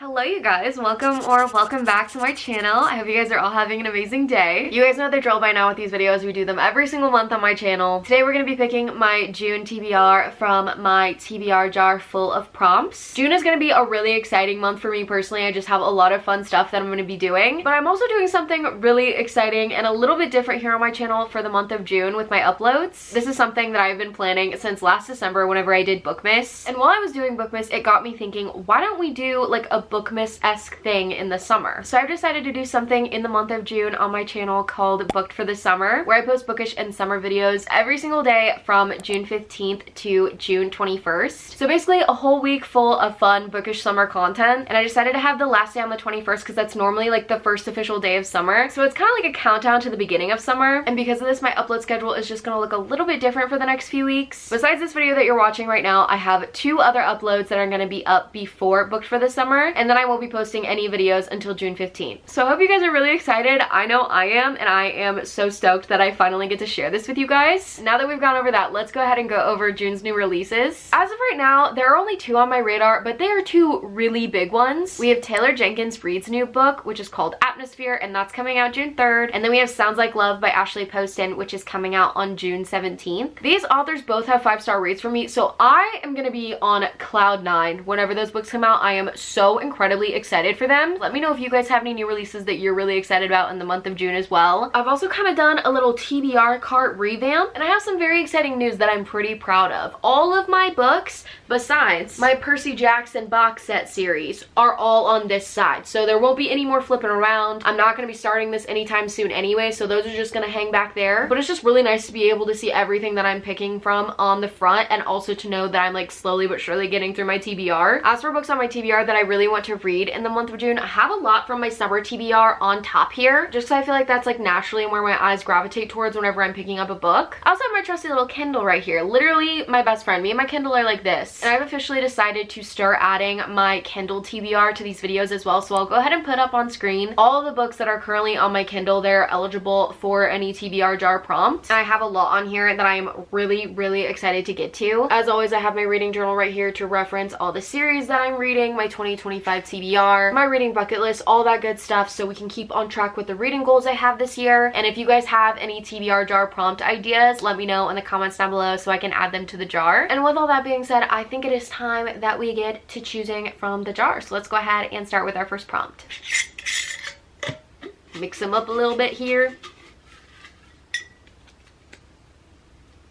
Hello you guys, welcome back to my channel. I hope you guys are all having an amazing day. You guys know the drill by now with these videos. We do them every single month on my channel. Today we're going to be picking my June TBR from my TBR jar full of prompts. June is going to be a really exciting month for me personally. I just have a lot of fun stuff that I'm going to be doing. But I'm also doing something really exciting and a little bit different here on my channel for the month of June with my uploads. This is something that I've been planning since last December whenever I did Bookmas. And while I was doing Bookmas, it got me thinking, why don't we do like a Bookmas-esque thing in the summer? So I've decided to do something in the month of June on my channel called Booked for the Summer, where I post bookish and summer videos every single day from June 15th to June 21st. So basically a whole week full of fun bookish summer content, and I decided to have the last day on the 21st because that's normally like the first official day of summer. So it's kind of like a countdown to the beginning of summer, and because of this my upload schedule is just gonna look a little bit different for the next few weeks. Besides this video that you're watching right now, I have 2 other uploads that are gonna be up before Booked for the Summer, and then I won't be posting any videos until June 15th. So I hope you guys are really excited. I know I am, and I am so stoked that I finally get to share this with you guys. Now that we've gone over that, let's go ahead and go over June's new releases. As of right now, there are only 2 on my radar, but they are 2 really big ones. We have Taylor Jenkins Reid's new book, which is called Atmosphere, and that's coming out June 3rd. And then we have Sounds Like Love by Ashley Poston, which is coming out on June 17th. These authors both have 5-star rates from me, so I am gonna be on cloud 9 whenever those books come out. I am so incredibly excited for them. Let me know if you guys have any new releases that you're really excited about in the month of June as well. I've also kind of done a little TBR cart revamp, and I have some very exciting news that I'm pretty proud of. All of my books, besides my Percy Jackson box set series, are all on this side. So there won't be any more flipping around. I'm not going to be starting this anytime soon anyway, so those are just going to hang back there. But it's just really nice to be able to see everything that I'm picking from on the front, and also to know that I'm like slowly but surely getting through my TBR. As for books on my TBR that I really want to read in the month of June, I have a lot from my summer TBR on top here, just because I feel like that's like naturally where my eyes gravitate towards whenever I'm picking up a book. I also have my trusty little Kindle right here, literally my best friend. Me and my Kindle are like this, and I've officially decided to start adding my Kindle TBR to these videos as well. So I'll go ahead and put up on screen all of the books that are currently on my Kindle. They're eligible for any TBR jar prompt, and I have a lot on here that I'm really excited to get to. As always, I have my reading journal right here to reference all the series that I'm reading, my 2025 TBR, my reading bucket list, all that good stuff, so we can keep on track with the reading goals I have this year. And if you guys have any TBR jar prompt ideas, let me know in the comments down below so I can add them to the jar. And with all that being said, I think it is time that we get to choosing from the jar. So let's go ahead and start with our first prompt. Mix them up a little bit here.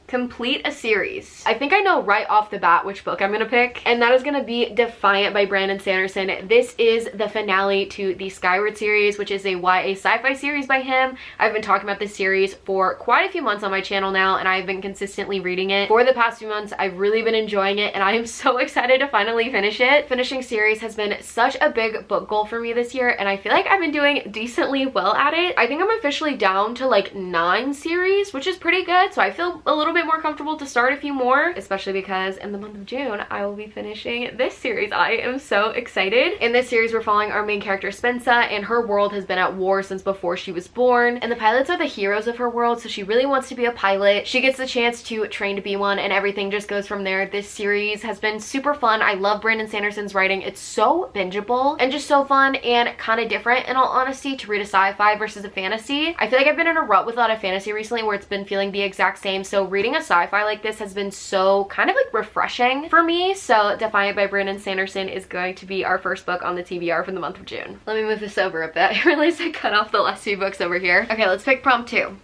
Complete a series. I think I know right off the bat which book I'm gonna pick, and that is gonna be Defiant by Brandon Sanderson. This is the finale to the Skyward series, which is a YA sci-fi series by him. I've been talking about this series for quite a few months on my channel now, and I've been consistently reading it for the past few months. I've really been enjoying it, and I am so excited to finally finish it. Finishing series has been such a big book goal for me this year, and I feel like I've been doing decently well at it. I think I'm officially down to like 9 series, which is pretty good, so I feel a little bit more comfortable to start a few more, especially because in the month of June I will be finishing this series. I am so excited. In this series we're following our main character Spensa, and her world has been at war since before she was born, and the pilots are the heroes of her world, so she really wants to be a pilot. She gets the chance to train to be one, and everything just goes from there. This series has been super fun. I love Brandon Sanderson's writing. It's so bingeable and just so fun and kind of different, in all honesty, to read a sci-fi versus a fantasy. I feel like I've been in a rut with a lot of fantasy recently where it's been feeling the exact same, so reading a sci-fi like this has been so kind of like refreshing for me. So Defiant by Brandon Sanderson is going to be our first book on the TBR for the month of June. Let me move this over a bit. I realized I cut off the last few books over here. Okay, let's pick prompt 2.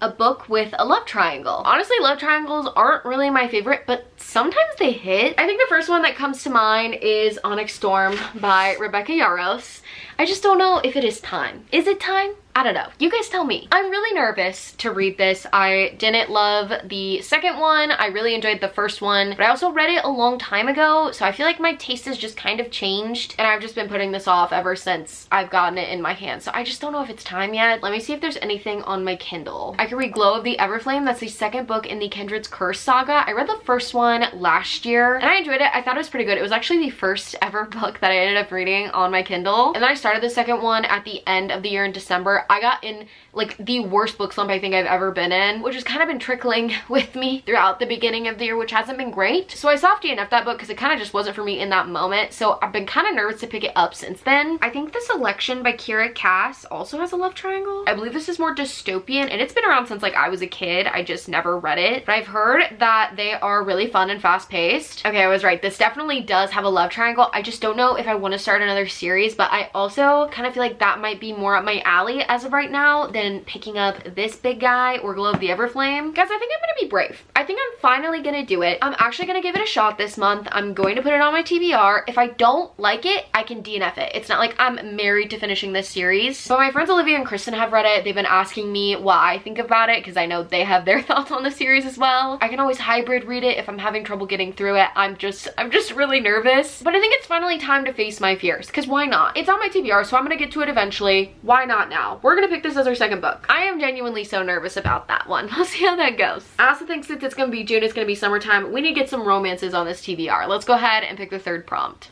A book with a love triangle. Honestly, love triangles aren't really my favorite, but sometimes they hit. I think the first one that comes to mind is Onyx Storm by Rebecca Yarros. I just don't know if it is time. Is it time? I don't know. You guys tell me. I'm really nervous to read this. I didn't love the second one. I really enjoyed the first one, but I also read it a long time ago, so I feel like my taste has just kind of changed, and I've just been putting this off ever since I've gotten it in my hand. So I just don't know if it's time yet. Let me see if there's anything on my Kindle. I can read Glow of the Everflame. That's the second book in the Kindred's Curse saga. I read the first one one last year and I enjoyed it. I thought it was pretty good. It was actually the first ever book that I ended up reading on my Kindle. And then I started the second one at the end of the year in December. I got in like the worst book slump I think I've ever been in, which has kind of been trickling with me throughout the beginning of the year, which hasn't been great. So I softy enough that book because it kind of just wasn't for me in that moment. So I've been kind of nervous to pick it up since then. I think The Selection by Kira Cass also has a love triangle. I believe this is more dystopian and it's been around since like I was a kid. I just never read it, but I've heard that they are really fun and fast paced. Okay, I was right. This definitely does have a love triangle. I just don't know if I want to start another series, but I also kind of feel like that might be more up my alley as of right now than picking up this big guy or Glow of the Everflame. Guys, I think I'm gonna be brave. I think I'm finally gonna do it. I'm actually gonna give it a shot this month. I'm going to put it on my TBR. If I don't like it, I can DNF it. It's not like I'm married to finishing this series. But my friends Olivia and Kristen have read it. They've been asking me what I think about it because I know they have their thoughts on the series as well. I can always hybrid read it if I'm having trouble getting through it. I'm just really nervous. But I think it's finally time to face my fears because why not? It's on my TBR, so I'm gonna get to it eventually. Why not now? We're gonna pick this as our second book. I am genuinely so nervous about that one. We'll see how that goes. I also think since it's gonna be June, it's gonna be summertime, we need to get some romances on this TBR. Let's go ahead and pick the third prompt.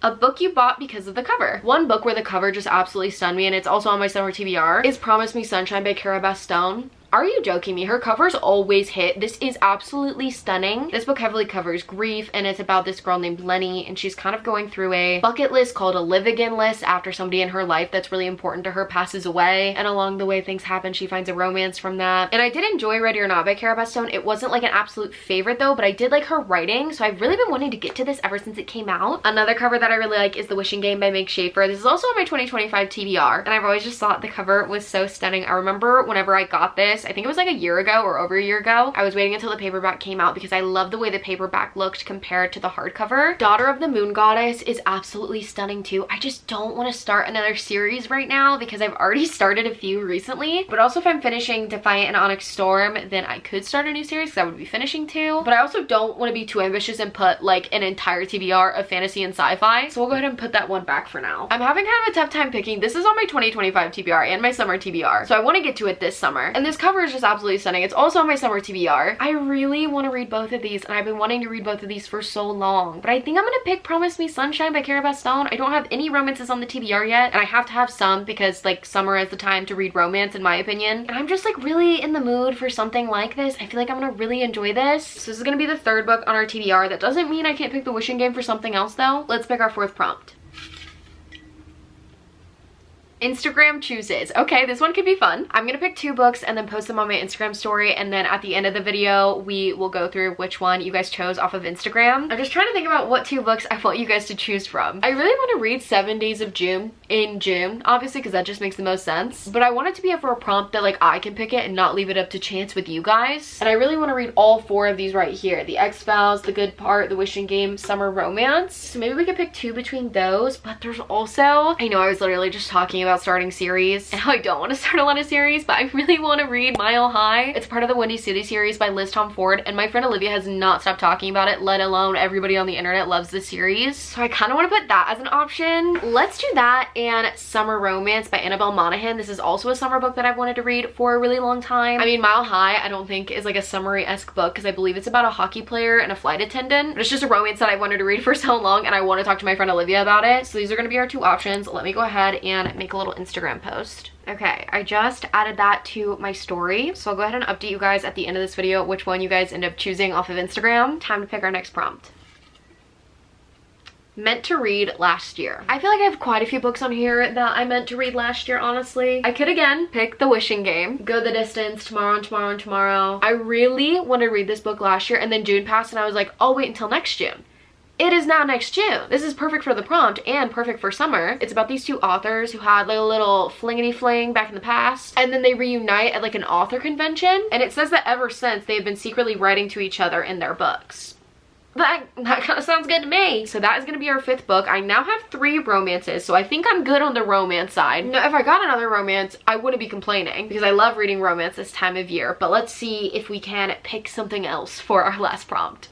A book you bought because of the cover. One book where the cover just absolutely stunned me and it's also on my summer TBR is Promise Me Sunshine by Cara Bastone. Are you joking me? Her covers always hit. This is absolutely stunning. This book heavily covers grief and it's about this girl named Lenny and she's kind of going through a bucket list called a live again list after somebody in her life that's really important to her passes away, and along the way things happen. She finds a romance from that. And I did enjoy Ready or Not by Cara Bastone. It wasn't like an absolute favorite though, but I did like her writing, so I've really been wanting to get to this ever since it came out. Another cover that I really like is The Wishing Game by Meg Schaefer. This is also on my 2025 TBR and I've always just thought the cover was so stunning. I remember whenever I got this, I think it was like a year ago or over a year ago, I was waiting until the paperback came out because I love the way the paperback looked compared to the hardcover. Daughter of the Moon Goddess is absolutely stunning too. I just don't want to start another series right now because I've already started a few recently, but also if I'm finishing Defiant and Onyx Storm, then I could start a new series because I would be finishing two. But I also don't want to be too ambitious and put like an entire TBR of fantasy and sci-fi, so we'll go ahead and put that one back for now. I'm having kind of a tough time picking. This is on my 2025 TBR and my summer TBR, so I want to get to it this summer, and this cover is just absolutely stunning. It's also on my summer TBR. I really want to read both of these and I've been wanting to read both of these for so long, but I think I'm gonna pick Promise Me Sunshine by Cara Bastone. I don't have any romances on the TBR yet and I have to have some because like summer is the time to read romance in my opinion, and I'm just like really in the mood for something like this. I feel like I'm gonna really enjoy this. So this is gonna be the third book on our TBR. That doesn't mean I can't pick The Wishing Game for something else though. Let's pick our fourth prompt. Instagram chooses. Okay, this one could be fun. I'm gonna pick two books and then post them on my Instagram story, and then at the end of the video we will go through which one you guys chose off of Instagram. I'm just trying to think about what two books I want you guys to choose from. I really want to read 7 Days of June in June, obviously, because that just makes the most sense, but I want it to be up for a prompt that like I can pick it and not leave it up to chance with you guys. And I really want to read all 4 of these right here: The X-Files, The Good Part, The Wishing Game, Summer Romance. So maybe we could pick 2 between those, but there's also, I know I was literally just talking about starting series and how I don't want to start a lot of series, but I really want to read Mile High. It's part of the Windy City series by Liz Tom Ford, and my friend Olivia has not stopped talking about it, let alone everybody on the internet loves the series. So I kind of want to put that as an option. Let's do that and Summer Romance by Annabelle Monaghan. This is also a summer book that I've wanted to read for a really long time. I mean, Mile High I don't think is like a summery-esque book because I believe it's about a hockey player and a flight attendant, but it's just a romance that I wanted to read for so long and I want to talk to my friend Olivia about it. So these are going to be our 2 options. Let me go ahead and make a little Instagram post. Okay, I just added that to my story, so I'll go ahead and update you guys at the end of this video which one you guys end up choosing off of Instagram. Time to pick our next prompt. Meant to read last year. I feel like I have quite a few books on here that I meant to read last year, honestly. I could again pick The Wishing Game, Go the Distance, Tomorrow and Tomorrow and Tomorrow. I really wanted to read this book last year and then June passed and I was like, I'll wait until next June. It is now next June. This is perfect for the prompt and perfect for summer. It's about these 2 authors who had like a little flingity fling back in the past, and then they reunite at like an author convention, and it says that ever since they've been secretly writing to each other in their books. That kind of sounds good to me. So that is going to be our 5th book. I now have 3 romances, so I think I'm good on the romance side. Now, if I got another romance, I wouldn't be complaining because I love reading romance this time of year, but let's see if we can pick something else for our last prompt.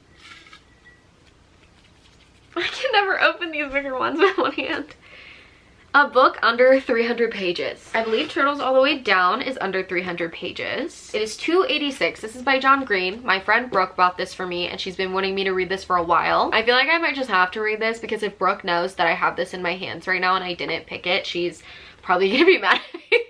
I can never open these bigger ones with one hand. A book under 300 pages. I believe Turtles All the Way Down is under 300 pages. It is 286. This is by John Green. My friend Brooke bought this for me and she's been wanting me to read this for a while. I feel like I might just have to read this because if Brooke knows that I have this in my hands right now and I didn't pick it, she's probably gonna be mad at me.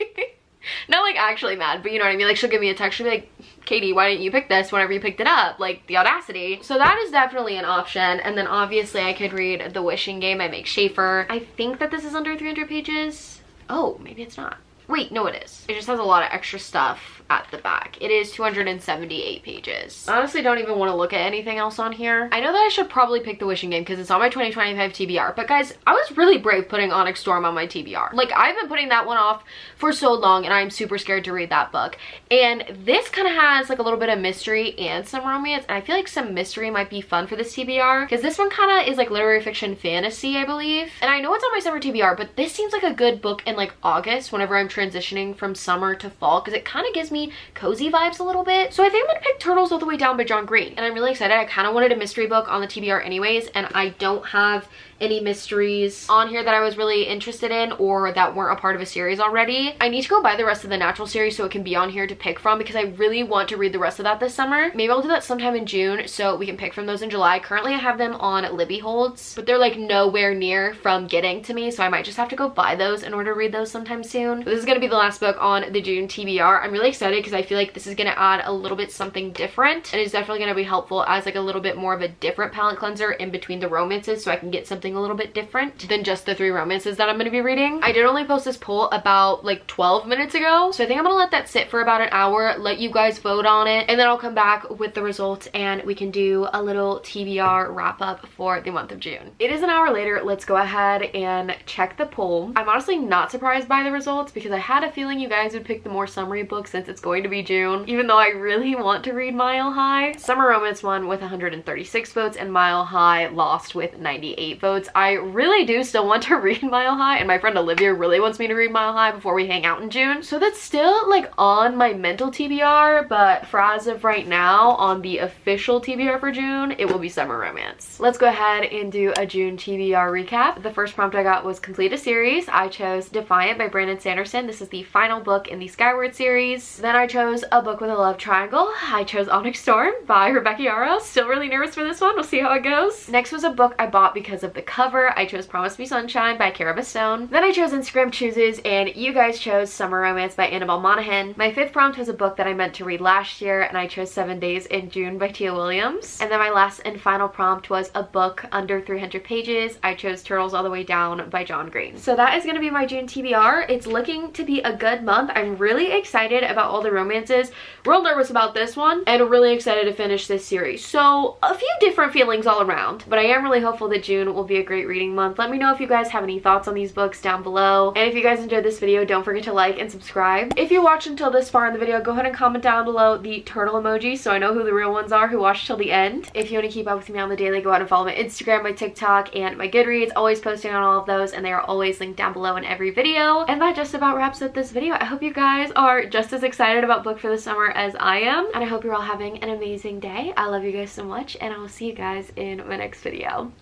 Not like actually mad, but you know what I mean? Like she'll give me a text, she'll be like, Katie, why didn't you pick this whenever you picked it up? Like the audacity. So that is definitely an option. And then obviously I could read The Wishing Game by Meg Schaefer. I think that this is under 300 pages. Oh, maybe it's not. Wait, no it is. It just has a lot of extra stuff at the back. It is 278 pages. I honestly don't even want to look at anything else on here. I know that I should probably pick The Wishing Game because it's on my 2025 TBR, but guys, I was really brave putting Onyx Storm on my TBR. Like I've been putting that one off for so long and I'm super scared to read that book. And this kind of has like a little bit of mystery and some romance, and I feel like some mystery might be fun for this TBR because this one kind of is like literary fiction fantasy, I believe. And I know it's on my summer TBR, but this seems like a good book in like August whenever I'm transitioning from summer to fall because it kind of gives me cozy vibes a little bit. So I think I'm gonna pick Turtles All the Way Down by John Green, and I'm really excited. I kind of wanted a mystery book on the TBR anyways, and I don't have any mysteries on here that I was really interested in or that weren't a part of a series already. I need to go buy the rest of the Natural series so it can be on here to pick from because I really want to read the rest of that this summer. Maybe I'll do that sometime in June so we can pick from those in July. Currently I have them on Libby Holds, but they're like nowhere near from getting to me, so I might just have to go buy those in order to read those sometime soon. But this is going to be the last book on the June TBR. I'm really excited because I feel like this is going to add a little bit something different, and it's definitely going to be helpful as like a little bit more of a different palette cleanser in between the romances so I can get something a little bit different than just the 3 romances that I'm going to be reading. I did only post this poll about like 12 minutes ago, so I think I'm going to let that sit for about an hour, let you guys vote on it, and then I'll come back with the results and we can do a little TBR wrap up for the month of June. It is an hour later. Let's go ahead and check the poll. I'm honestly not surprised by the results because I had a feeling you guys would pick the more summery book since it's going to be June, even though I really want to read Mile High. Summer Romance won with 136 votes and Mile High lost with 98 votes. I really do still want to read Mile High, and my friend Olivia really wants me to read Mile High before we hang out in June, so that's still like on my mental TBR, but for as of right now on the official TBR for June, it will be Summer Romance. Let's go ahead and do a June TBR recap. The first prompt I got was complete a series. I chose Defiant by Brandon Sanderson. This is the final book in the Skyward series. Then I chose a book with a love triangle. I chose Onyx Storm by Rebecca Yarros. Still really nervous for this one. We'll see how it goes. Next was a book I bought because of the cover. I chose Promise Me Sunshine by Cara Bastone. Then I chose Instagram Chooses, and you guys chose Summer Romance by Annabelle Monaghan. My fifth prompt was a book that I meant to read last year, and I chose 7 Days in June by Tia Williams. And then my last and final prompt was a book under 300 pages. I chose Turtles All the Way Down by John Green. So that is going to be my June TBR. It's looking to be a good month. I'm really excited about all the romances. Real nervous about this one, and really excited to finish this series. So a few different feelings all around, but I am really hopeful that June will be a great reading month. Let me know if you guys have any thoughts on these books down below, and if you guys enjoyed this video, don't forget to like and subscribe. If you watched until this far in the video, go ahead and comment down below the turtle emoji so I know who the real ones are who watched till the end. If you want to keep up with me on the daily, go ahead and follow my Instagram, my TikTok, and my Goodreads. Always posting on all of those, and they are always linked down below in every video. And that just about wraps up this video. I hope you guys are just as excited about book for the summer as I am, and I hope you're all having an amazing day. I love you guys so much, and I will see you guys in my next video.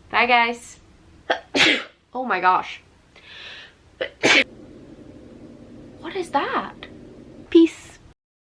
Bye guys. Oh my gosh. What is that? Peace.